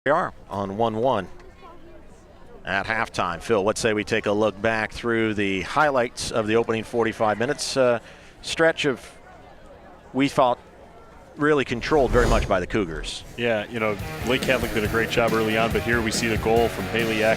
We are on 1-1 at halftime. Phil, let's say we take a look back through the highlights of the opening 45 minutes. Stretch of, we thought, really controlled very much by the Cougars. Yeah, you know, Lake Catholic did a great job early on, but here we see the goal from Haley Eck.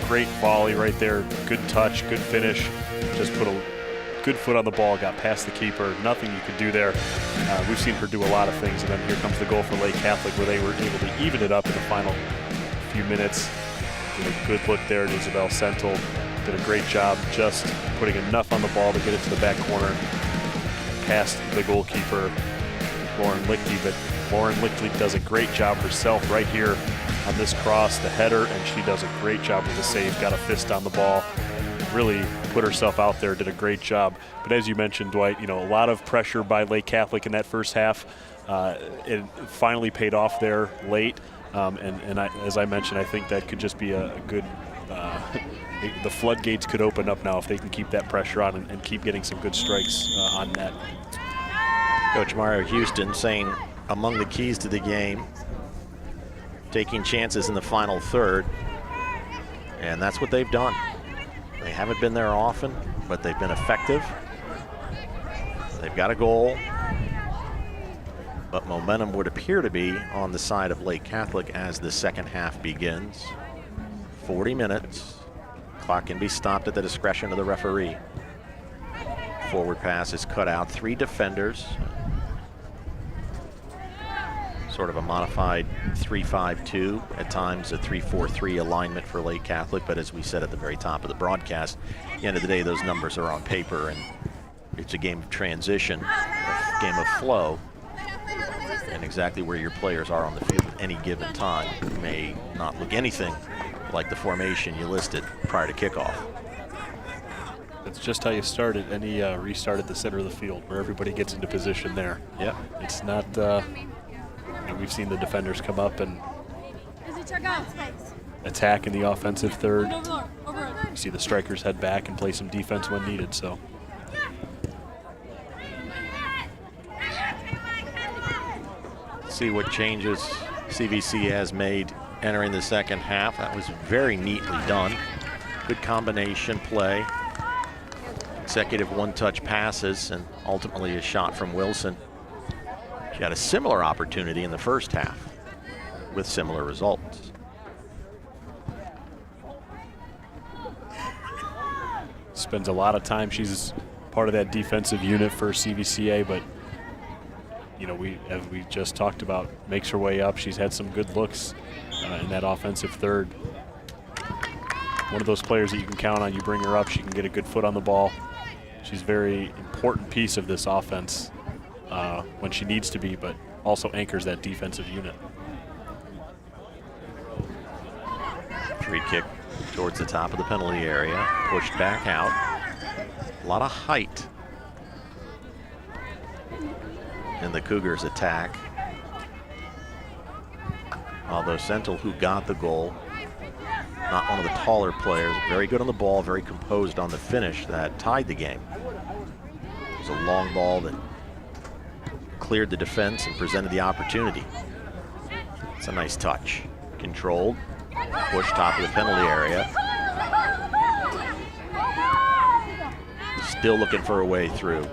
Great volley right there, good touch, good finish. Just put a good foot on the ball, got past the keeper. Nothing you could do there. We've seen her do a lot of things, and then here comes the goal for Lake Catholic where they were able to even it up in the final few minutes. Did a good look there at Isabel Sentle. Did a great job just putting enough on the ball to get it to the back corner, past the goalkeeper, Lauren Lichty. But Lauren Lichty does a great job herself right here on this cross, the header, and she does a great job with the save. Got a fist on the ball. Really put herself out there, did a great job. But as you mentioned, Dwight, you know, a lot of pressure by Lake Catholic in that first half. It finally paid off there late. As I mentioned, I think that could just be a good, the floodgates could open up now if they can keep that pressure on and keep getting some good strikes on net. Coach Mario Houston saying among the keys to the game, taking chances in the final third, and that's what they've done. They haven't been there often, but they've been effective. They've got a goal, but momentum would appear to be on the side of Lake Catholic as the second half begins. 40 minutes. Clock can be stopped at the discretion of the referee. Forward pass is cut out. 3 defenders. Sort of a modified 3-5-2, at times a 3-4-3 alignment for Lake Catholic, but as we said at the very top of the broadcast, at the end of the day, those numbers are on paper, and it's a game of transition, a game of flow, and exactly where your players are on the field at any given time may not look anything like the formation you listed prior to kickoff. That's just how you start it. Any restart at the center of the field where everybody gets into position there. Yep. It's not, we've seen the defenders come up and attack in the offensive third. You see the strikers head back and play some defense when needed. So. See what changes CVCA has made entering the second half. That was very neatly done. Good combination play. Consecutive one-touch passes and ultimately a shot from Wilson. She had a similar opportunity in the first half with similar results. Spends a lot of time. She's part of that defensive unit for CVCA, but you know, as we just talked about, makes her way up. She's had some good looks in that offensive third. One of those players that you can count on. You bring her up, she can get a good foot on the ball. She's a very important piece of this offense when she needs to be, but also anchors that defensive unit. Free kick towards the top of the penalty area, pushed back out. A lot of height in the Cougars' attack. Although Sentle, who got the goal, not one of the taller players, very good on the ball, very composed on the finish that tied the game. It was a long ball that cleared the defense and presented the opportunity. It's a nice touch. Controlled, push top of the penalty area. Still looking for a way through.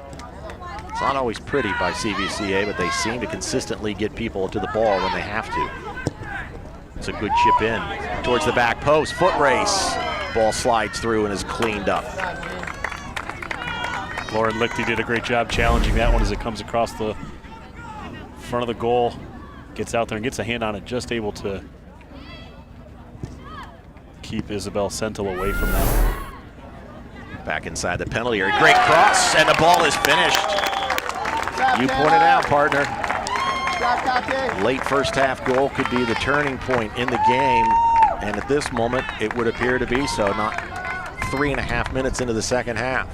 It's not always pretty by CVCA, but they seem to consistently get people to the ball when they have to. It's a good chip in towards the back post. Foot race. Ball slides through and is cleaned up. Lauren Lichty did a great job challenging that one as it comes across the front of the goal. Gets out there and gets a hand on it, just able to keep Isabel Sentle away from that. Back inside the penalty area. Great cross, and the ball is finished. You pointed out, partner. Late first half goal could be the turning point in the game, and at this moment it would appear to be so. Not 3.5 minutes into the second half,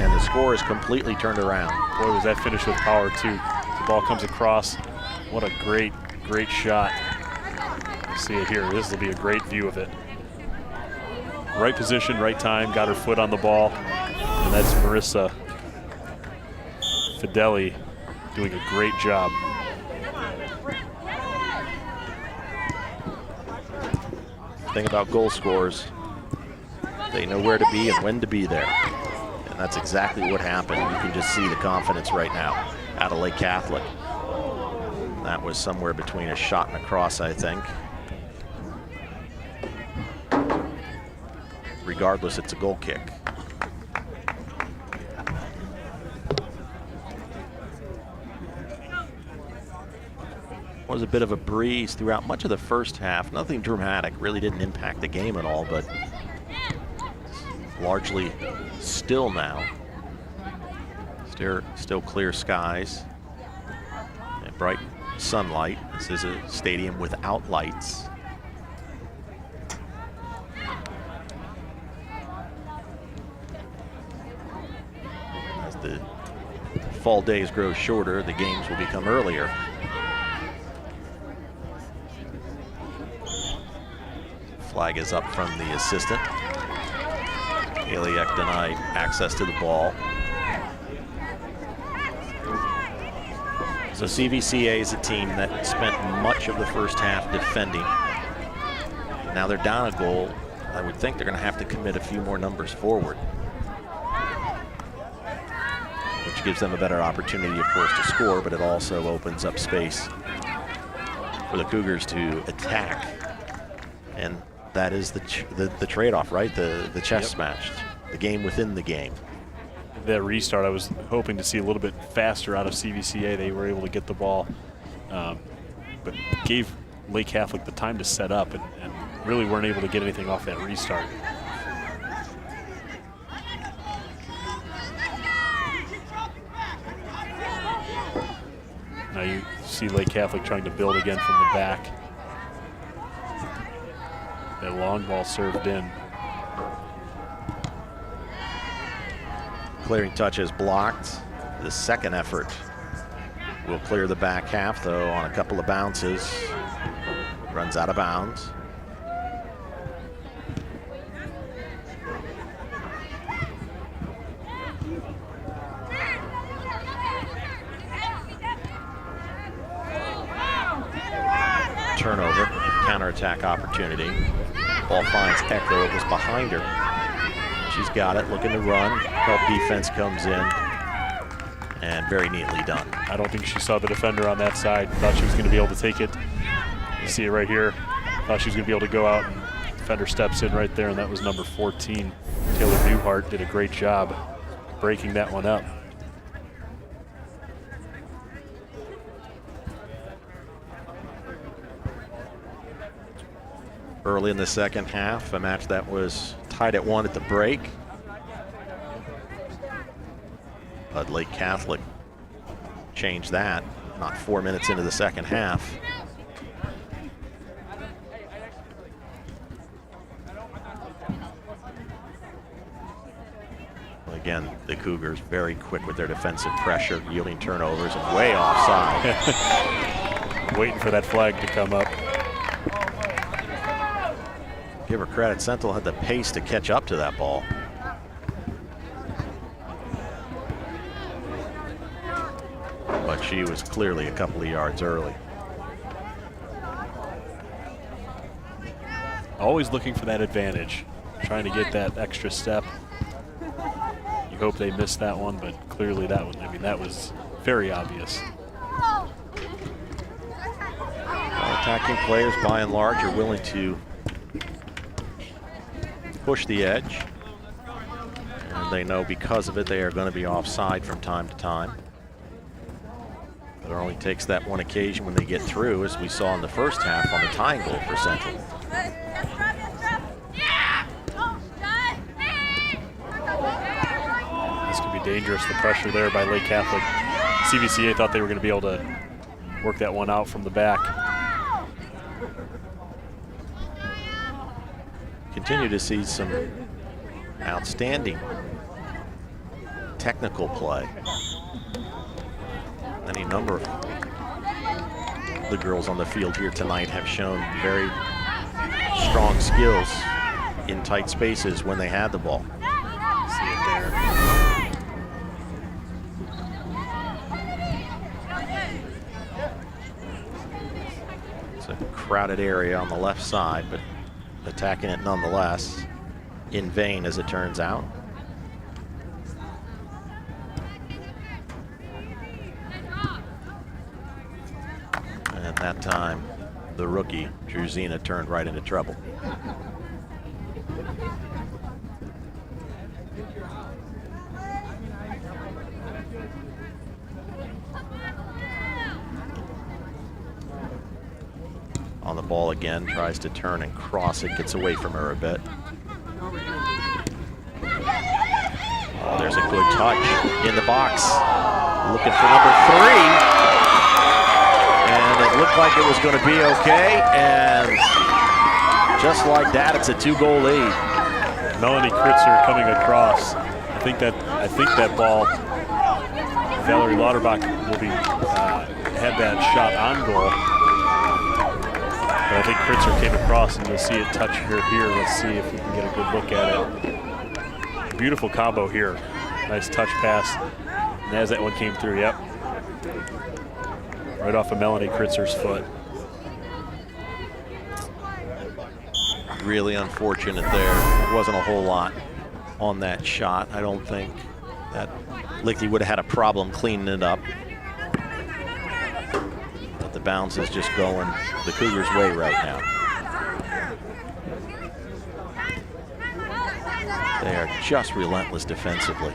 and the score is completely turned around. Boy, was that finished with power too. The ball comes across. What a great shot. See it here. This will be a great view of it. Right position, right time, got her foot on the ball, and that's Marissa Fideli doing a great job. thing about goal scorers, they know where to be and when to be there. And that's exactly what happened. You can just see the confidence right now out of Lake Catholic. That was somewhere between a shot and a cross, I think. Regardless, it's a goal kick. Was a bit of a breeze throughout much of the first half. Nothing dramatic, really didn't impact the game at all, but largely still now. Still clear skies and bright sunlight. This is a stadium without lights. As the fall days grow shorter, the games will become earlier. Flag is up from the assistant. Aliak denied access to the ball. So CVCA is a team that spent much of the first half defending. Now they're down a goal. I would think they're going to have to commit a few more numbers forward, which gives them a better opportunity, of course, to score, but it also opens up space for the Cougars to attack. And that is the trade-off, right? The chess match, the game within the game. That restart, I was hoping to see a little bit faster out of CVCA. They were able to get the ball, but gave Lake Catholic the time to set up and really weren't able to get anything off that restart. Now you see Lake Catholic trying to build again from the back. That long ball served in. Clearing touch is blocked. The second effort will clear the back half, though, on a couple of bounces. Runs out of bounds. Turnover, counterattack opportunity. Ball finds Echo. It was behind her. She's got it, looking to run. Help defense comes in, and very neatly done. I don't think she saw the defender on that side. Thought she was going to be able to take it. You see it right here. Thought she was going to be able to go out, and defender steps in right there, and that was number 14. Taylor Newhart did a great job breaking that one up. Early in the second half, a match that was tied at 1 at the break. But Lake Catholic changed that, not 4 minutes into the second half. Again, the Cougars very quick with their defensive pressure, yielding turnovers and way offside. Waiting for that flag to come up. Give her credit, Sentle had the pace to catch up to that ball. But she was clearly a couple of yards early. Always looking for that advantage, trying to get that extra step. You hope they missed that one, but clearly that one, I mean, that was very obvious. Attacking players, by and large, are willing to push the edge, and they know because of it they are going to be offside from time to time. But it only takes that one occasion when they get through, as we saw in the first half on the tying goal for Sentle. This could be dangerous, the pressure there by Lake Catholic. CVCA thought they were going to be able to work that one out from the back. Continue to see some outstanding technical play. Any number of the girls on the field here tonight have shown very strong skills in tight spaces when they had the ball. See it there. It's a crowded area on the left side, but attacking it nonetheless, in vain as it turns out. And that time, the rookie, Druzina, turned right into trouble. On the ball again, tries to turn and cross it, gets away from her a bit. Oh, there's a good touch in the box. Looking for number 3. And it looked like it was going to be okay. And just like that, it's a 2-goal lead. Melanie Kritzer coming across. I think that ball, Valerie Lauterbach will be had that shot on goal. But I think Kritzer came across, and you'll see it touch her here. Let's see if we can get a good look at it. Beautiful combo here. Nice touch pass. And as that one came through, yep. Right off of Melanie Kritzer's foot. Really unfortunate there. There wasn't a whole lot on that shot. I don't think that Lichty would have had a problem cleaning it up. But the bounce is just going the Cougars' way right now. They are just relentless defensively.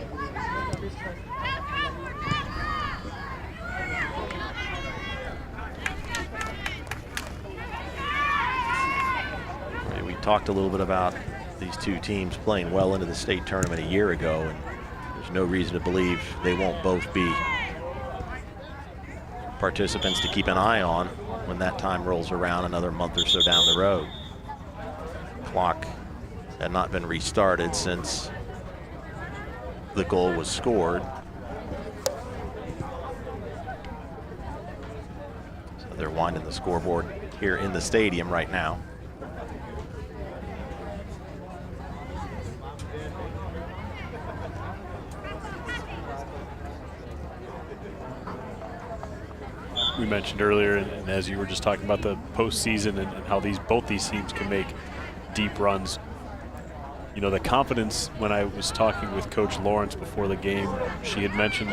We talked a little bit about these two teams playing well into the state tournament a year ago, and there's no reason to believe they won't both be participants to keep an eye on when that time rolls around another month or so down the road. Clock had not been restarted since the goal was scored. So they're winding the scoreboard here in the stadium right now. We mentioned earlier, and as you were just talking about the postseason and how both these teams can make deep runs. You know, the confidence, when I was talking with Coach Lawrence before the game, she had mentioned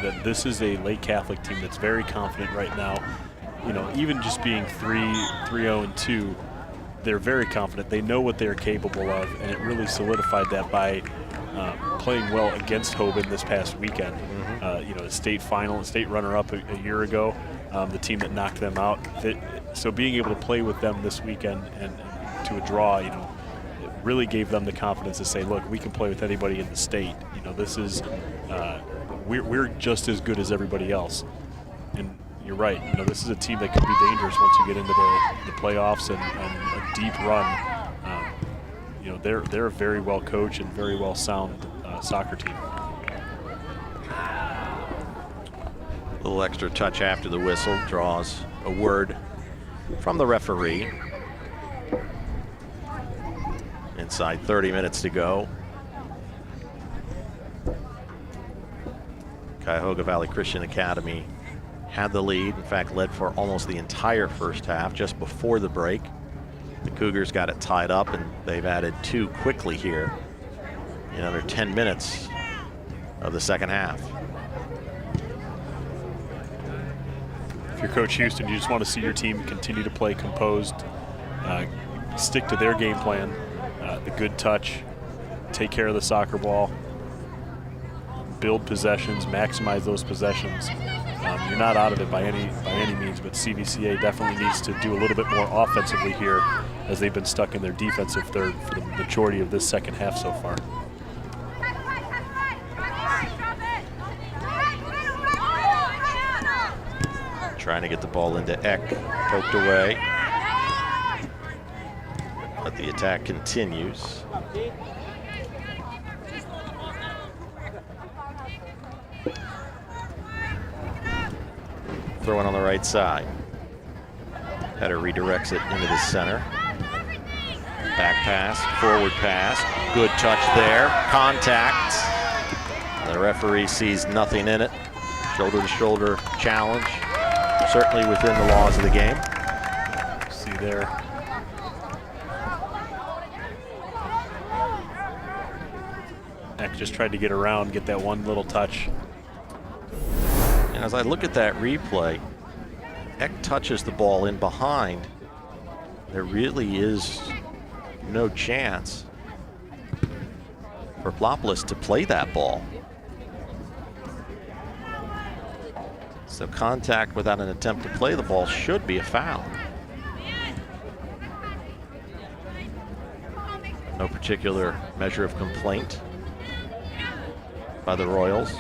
that this is a Lake Catholic team that's very confident right now. You know, even just being 3-0-2, they're very confident. They know what they're capable of, and it really solidified that by playing well against Hoban this past weekend. You know, the state final, state runner-up a year ago, the team that knocked them out. So being able to play with them this weekend and to a draw, you know, it really gave them the confidence to say, look, we can play with anybody in the state. You know, this is, we're just as good as everybody else. And you're right, you know, this is a team that could be dangerous once you get into the playoffs and a deep run. You know, they're a very well coached and very well sound soccer team. A little extra touch after the whistle draws a word from the referee. Inside 30 minutes to go. Cuyahoga Valley Christian Academy had the lead, in fact led for almost the entire first half just before the break. The Cougars got it tied up, and they've added 2 quickly here in under 10 minutes of the second half. If you're Coach Houston, you just want to see your team continue to play composed, stick to their game plan, the good touch, take care of the soccer ball, build possessions, maximize those possessions. You're not out of it by any means, but CVCA definitely needs to do a little bit more offensively here, as they've been stuck in their defensive third for the majority of this second half so far. Trying to get the ball into Eck, poked away. But the attack continues. Throw in on the right side. Header redirects it into the center. Back pass, forward pass. Good touch there. Contact. The referee sees nothing in it. Shoulder-to-shoulder challenge. Certainly within the laws of the game. See there. Haliak just tried to get around, get that one little touch. And as I look at that replay, Eck touches the ball in behind. There really is no chance for Plopoulos to play that ball. So contact without an attempt to play the ball should be a foul. No particular measure of complaint by the Royals.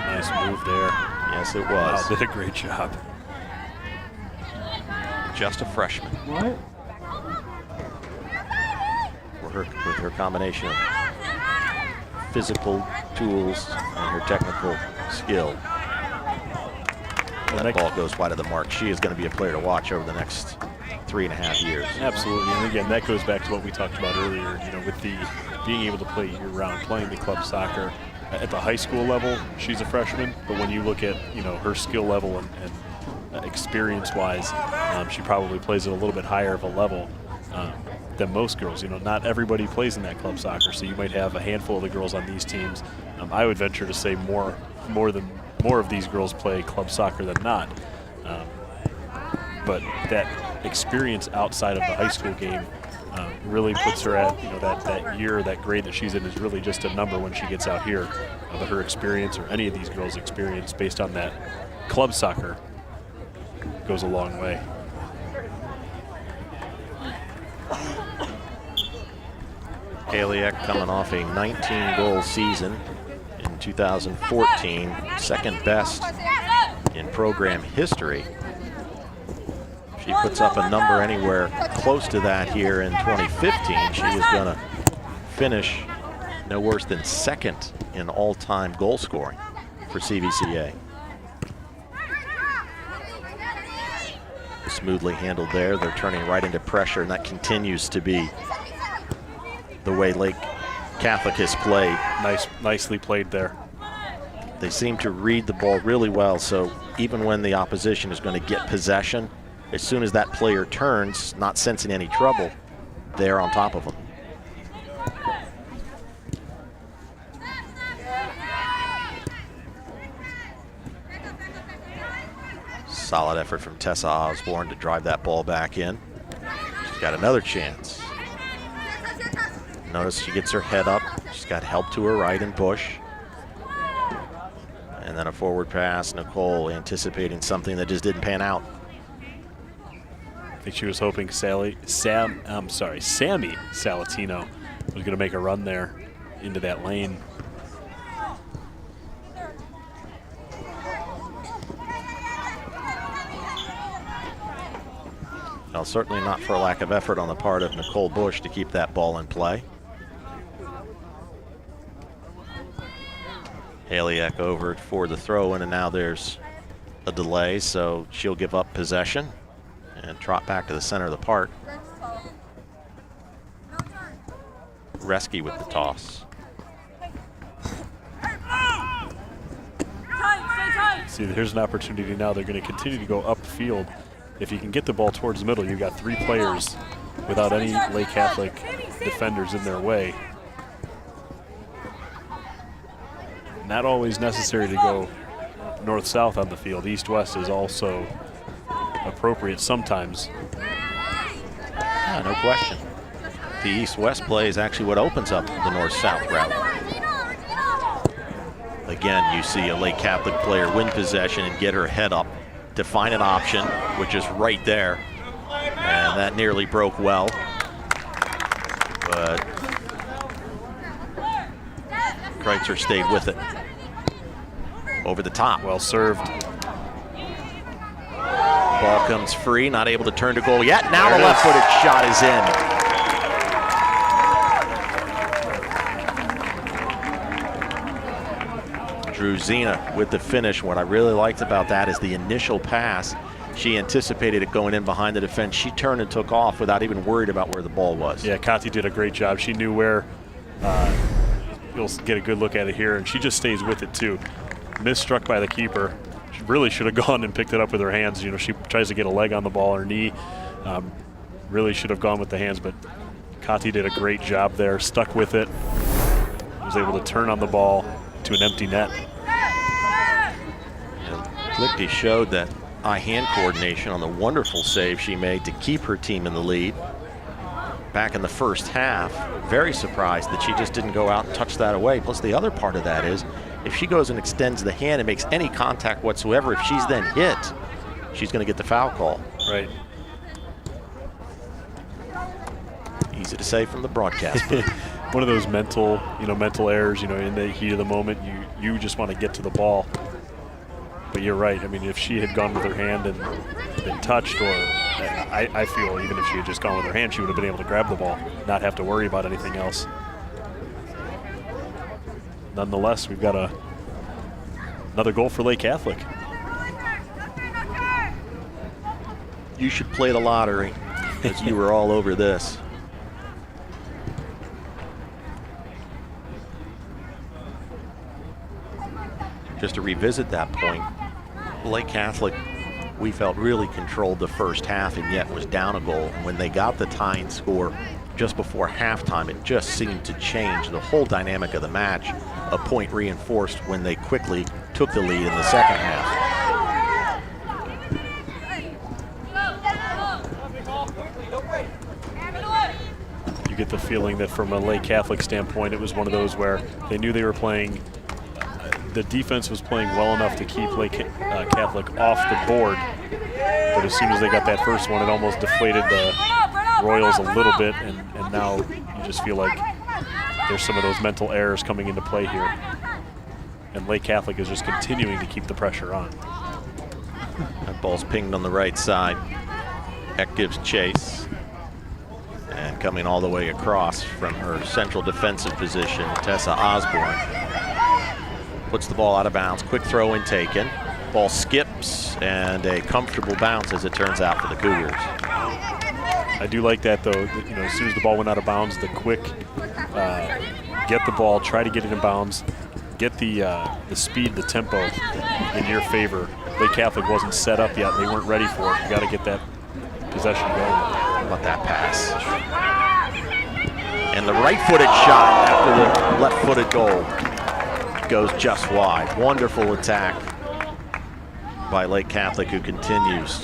Nice move there. Yes, it was. Wow, did a great job. Just a freshman. What? With her combination of physical tools and her technical skill. That ball goes wide of the mark. She is going to be a player to watch over the next 3.5 years. Absolutely, and again, that goes back to what we talked about earlier. You know, with the being able to play year-round, playing the club soccer at the high school level, she's a freshman. But when you look at her skill level and experience-wise, she probably plays at a little bit higher of a level than most girls. Not everybody plays in that club soccer, so you might have a handful of the girls on these teams. I would venture to say more of these girls play club soccer than not. But that experience outside of the high school game really puts her at that year, that grade that she's in is really just a number when she gets out here. But her experience, or any of these girls' experience based on that club soccer, goes a long way. Haliak coming off a 19-goal season in 2014, second best in program history. She puts up a number anywhere close to that here in 2015. She was going to finish no worse than second in all-time goal scoring for CVCA. Smoothly handled there. They're turning right into pressure, and that continues to be the way Lake Catholic has played. Nicely played there. They seem to read the ball really well, so even when the opposition is going to get possession, as soon as that player turns, not sensing any trouble, they're on top of them. Solid effort from Tessa Osborne to drive that ball back in. She's got another chance. Notice she gets her head up. She's got help to her right and Bush. And then a forward pass. Nicole anticipating something that just didn't pan out. I think she was hoping Sammy Salatino was going to make a run there into that lane. Well, certainly not for a lack of effort on the part of Nicole Bush to keep that ball in play. Haliak over for the throw-in, and now there's a delay, so she'll give up possession and trot back to the center of the park. Reski with the toss. See, here's an opportunity now. They're going to continue to go upfield. If you can get the ball towards the middle, you've got three players without any Lake Catholic defenders in their way. Not always necessary to go north-south on the field. East-west is also appropriate sometimes. Yeah, no question. The east-west play is actually what opens up the north-south route. Again, you see a Lake Catholic player win possession and get her head up to find an option, which is right there. And that nearly broke well. But Kreitzer stayed with it. Over the top. Well served. Ball comes free, not able to turn to goal yet. Now the left-footed shot is in. Druzina with the finish. What I really liked about that is the initial pass. She anticipated it going in behind the defense. She turned and took off without even worried about where the ball was. Yeah, Kati did a great job. She knew where. You'll get a good look at it here, and she just stays with it too. Misstruck by the keeper, She really should have gone and picked it up with her hands. You know, she tries to get a leg on the ball, her knee. Really should have gone with the hands, but Kati did a great job there, stuck with it. Was able to turn on the ball to an empty net. Lichty showed that eye-hand coordination on the wonderful save she made to keep her team in the lead back in the first half. Very surprised that she just didn't go out and touch that away. Plus the other part of that is if she goes and extends the hand and makes any contact whatsoever, if she's then hit, she's going to get the foul call. Right. Easy to say from the broadcast. One of those mental errors, in the heat of the moment, you just want to get to the ball. But you're right. I mean, if she had gone with her hand and been touched, or I feel even if she had just gone with her hand, she would have been able to grab the ball, not have to worry about anything else. Nonetheless, we've got another goal for Lake Catholic. You should play the lottery, because you were all over this. Just to revisit that point, Lake Catholic, we felt really controlled the first half and yet was down a goal. When they got the tying score just before halftime, it just seemed to change the whole dynamic of the match. A point reinforced when they quickly took the lead in the second half. You get the feeling that from a Lake Catholic standpoint, it was one of those where they knew they were playing. The defense was playing well enough to keep Lake Catholic off the board, but as soon as they got that first one, it almost deflated the Royals a little bit, and now you just feel like there's some of those mental errors coming into play here. And Lake Catholic is just continuing to keep the pressure on. That ball's pinged on the right side. Eck gives chase. And coming all the way across from her central defensive position, Tessa Osborne puts the ball out of bounds. Quick throw in taken. Ball skips, and a comfortable bounce, as it turns out, for the Cougars. I do like that, though. As soon as the ball went out of bounds, the quick get the ball, try to get it in bounds, get the speed, the tempo in your favor. Lake Catholic wasn't set up yet. They weren't ready for it. You got to get that possession going. How about that pass? And the right-footed shot after the left-footed goal goes just wide. Wonderful attack by Lake Catholic, who continues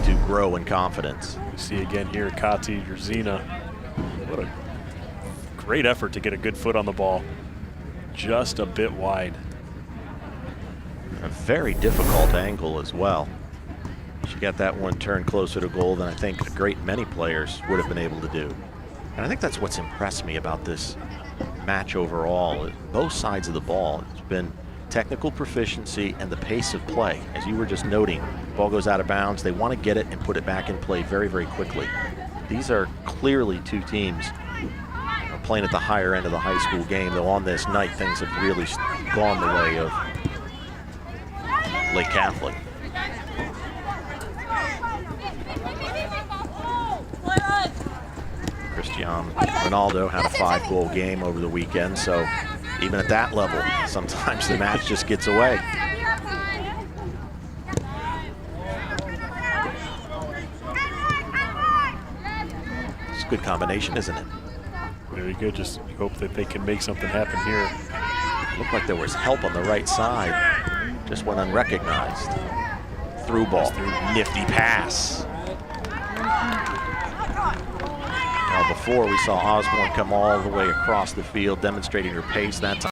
to grow in confidence. We see again here Kati Yerzina. What a great effort to get a good foot on the ball. Just a bit wide. A very difficult angle as well. She got that one turned closer to goal than I think a great many players would have been able to do. And I think that's what's impressed me about this match overall. Both sides of the ball, it's been technical proficiency and the pace of play. As you were just noting, ball goes out of bounds. They want to get it and put it back in play very, very quickly. These are clearly two teams playing at the higher end of the high school game, though on this night things have really gone the way of Lake Catholic. Cristiano Ronaldo had a 5-goal game over the weekend, so even at that level, sometimes the match just gets away. It's a good combination, isn't it? Very good. Just hope that they can make something happen here. Looked like there was help on the right side. Just went unrecognized. Through ball. Nifty pass. Now before we saw Osborne come all the way across the field, demonstrating her pace that time.